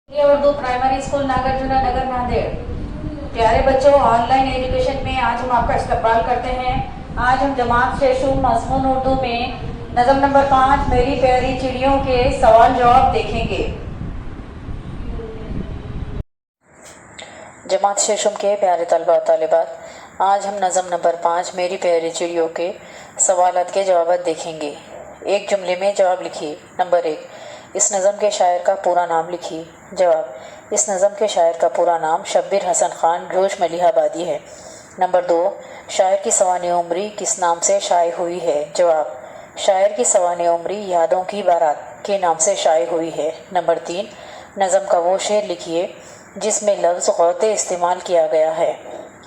ये Urdu primary school Nagarjuna नगर नांदेड़। प्यारे बच्चों, ऑनलाइन एजुकेशन में आज हम आपका इस्तकबाल करते हैं। आज हम जमात शेशुम मज़मून उर्दू में नज़म नंबर 5 मेरी प्यारी चिड़ियों के सवाल जवाब देखेंगे। जमात शेशुम के प्यारे तलबा और तालिबात, आज हम नज़म नंबर 5 मेरी प्यारी चिड़ियों के सवालात के जवाब देखेंगे। एक जुमले में जवाब लिखिए। नंबर 1, इस नज़म के शायर का पूरा नाम लिखिए। जवाब, इस नज़म के शायर का पूरा नाम शब्बीर हसन ख़ान जोश मलिहाबादी है। नंबर 2, शायर की सवाने उम्री किस नाम से शाये हुई है। जवाब, शायर की सवाने उम्री यादों की बारात के नाम से शाये हुई है। नंबर 3, नज़म का वो शेर लिखिए जिसमें लफ्ज़ गौते इस्तेमाल किया गया है।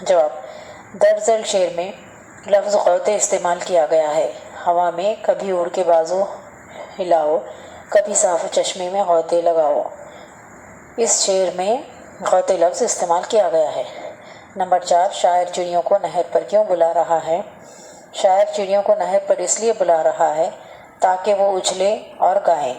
जवाब, दरअसल शेर में लफ्ज़ गौते इस्तेमाल किया गया है। हवा में कभी उड़ के बाजू हिलाओ, कभी साफ चश्मे में गौते लगाओ। इस शेर में गौते लफ्ज़ इस्तेमाल किया गया है। नंबर 4, शायर चिड़ियों को नहर पर क्यों बुला रहा है। शायर चिड़ियों को नहर पर इसलिए बुला रहा है ताकि वो उछले और गाएं।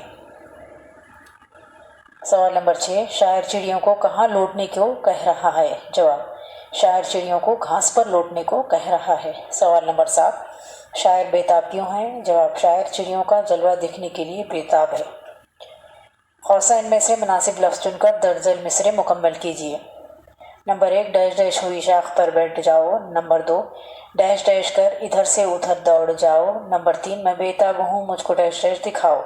सवाल नंबर 6, शायर चिड़ियों को कहाँ लौटने को कह रहा है। जवाब, शायर चिड़ियों को घास पर लौटने को कह रहा है। सवाल नंबर 7, शायर बेताब क्यों है। जवाब, शायर चिड़ियों का जलवा देखने के लिए बेताब है। कौसैन में से मुनासिब लफ्ज़ चुनकर दर्जल मिसरे मुकम्मल कीजिए। नंबर 1, डैश डैश हुई शाख पर बैठ जाओ। नंबर 2, डैश डैश कर इधर से उधर दौड़ जाओ। नंबर 3, मैं बेताब हूँ मुझको डैश डैश दिखाओ।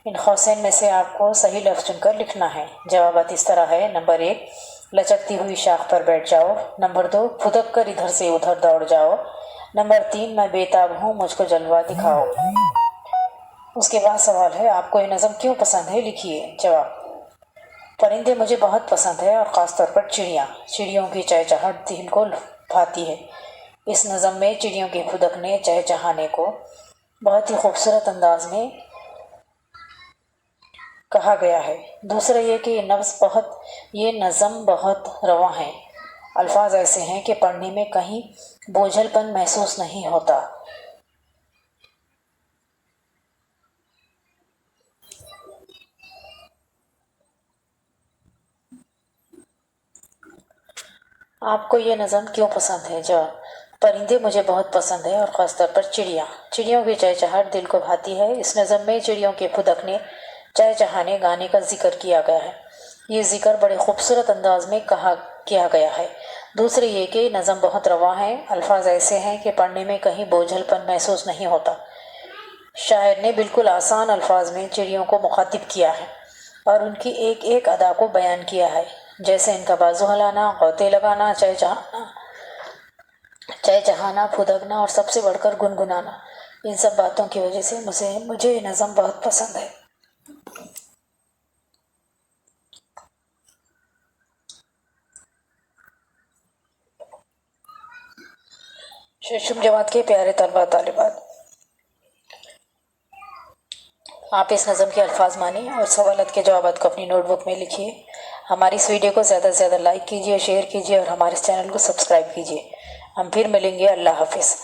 इन कौसैन में से आपको सही लफ्ज़ चुनकर लिखना है। जवाबात इस तरह है। नंबर 1, लचकती हुई शाख पर बैठ जाओ। नंबर 2, फुदक कर इधर से उधर दौड़ जाओ। नंबर 3, मैं बेताब हूँ मुझको जलवा दिखाओ। उसके बाद सवाल है, आपको ये नज़म क्यों पसंद है, लिखिए। जवाब, परिंदे मुझे बहुत पसंद है और ख़ास तौर पर चिड़ियों की चहचहाहट दिल को भाती है। इस नज़म में चिड़ियों के फुदकने चहचहाने को बहुत ही खूबसूरत अंदाज में कहा गया है। दूसरा ये कि ये नज़म बहुत रवा है। अल्फाज ऐसे हैं कि पढ़ने में कहीं बोझलपन महसूस नहीं होता। आपको ये नज़म क्यों पसंद है। जवाब, परिंदे मुझे बहुत पसंद है और ख़ासतौर पर चिड़ियों की चहचहाहट दिल को भाती है। इस नज़म में चिड़ियों के फुदकने चहचहाने गाने का जिक्र किया गया है। ये जिक्र बड़े खूबसूरत अंदाज में किया गया है। दूसरे ये कि नज़म बहुत रवा है। अल्फाज ऐसे हैं कि पढ़ने में कहीं बोझलपन महसूस नहीं होता। शायर ने बिल्कुल आसान अल्फाज में चिड़ियों को मुखातिब किया है और उनकी एक एक अदा को बयान किया है, जैसे इनका बाजू हिलाना, गौते लगाना, चहचहाना, फुदकना और सबसे बढ़कर गुनगुनाना। इन सब बातों की वजह से मुझे ये नज़म बहुत पसंद है। शेशुम जमात के प्यारे तलबा तालिबात, आप इस नज़म के अल्फाज मानिए और सवालत के जवाब को अपनी नोटबुक में लिखिए। हमारी इस वीडियो को ज़्यादा से ज़्यादा लाइक कीजिए, शेयर कीजिए और हमारे इस चैनल को सब्सक्राइब कीजिए। हम फिर मिलेंगे। अल्लाह हाफिज़।